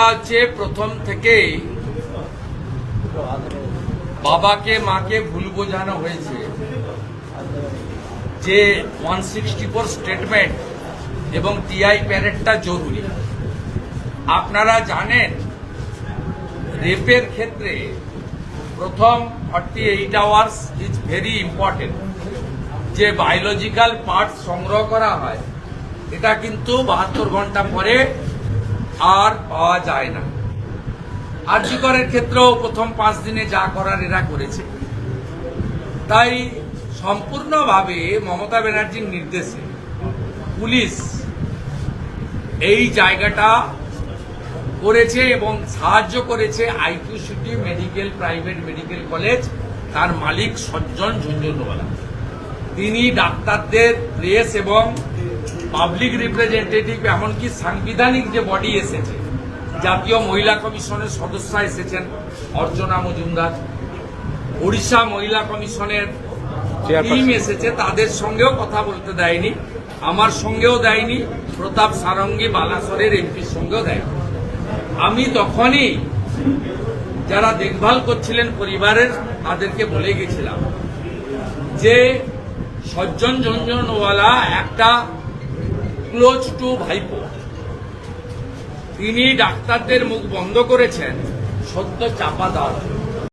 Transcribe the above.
হচ্ছে প্রথম থেকেই বাবাকে মাকে ভুল বোঝানো হয়েছে যে 164 স্টেটমেন্ট এবং টিআই প্যারেডটা জরুরি। আপনারা জানেন রেপের ক্ষেত্রে প্রথম 48 আওয়ার্স ইজ ভেরি ইম্পর্টেন্ট। যে বায়োলজিক্যাল পার্টস সংগ্রহ করা হয় এটা কিন্তু 72 ঘন্টা পরে আর পাওয়া যায় না। আরজি করের ক্ষেত্রেও প্রথম 5 দিনে যা করার এরা করেছে। তাই সম্পূর্ণভাবে মমতা ব্যানার্জির নির্দেশে পুলিশ এই জায়গাটা করেছে এবং সাহায্য করেছে IQ City medical private medical college, তার মালিক সজ্জন ঝুনঝুনওয়ালা। তিনি ডাক্তারদের, প্রেস এবং পাবলিক রিপ্রেজেন্টেটিভ, এমনকি সাংবিধানিক যে বডি এসেছে, জাতীয় মহিলা কমিশনের সদস্য এসেছেন অর্চনা মজুমদার, ওড়িশা মহিলা কমিশনের টিম এসেছে, তাদের সঙ্গেও কথা বলতে দেয়নি, আমার সঙ্গেও দেয়নি, প্রতাপ সারঙ্গী বালাসরের এমপির সঙ্গেও দেয়নি। আমি তখনই যারা দেখভাল করছিলেন পরিবারের তাদেরকে বলে গেছিলাম যে সজ্জন ঝুনঝুনওয়ালা একটা ক্লোজ টু ভাইপো, তিনি ডাক্তারদের মুখ বন্ধ করেছেন সত্য চাপা দেওয়ার জন্য।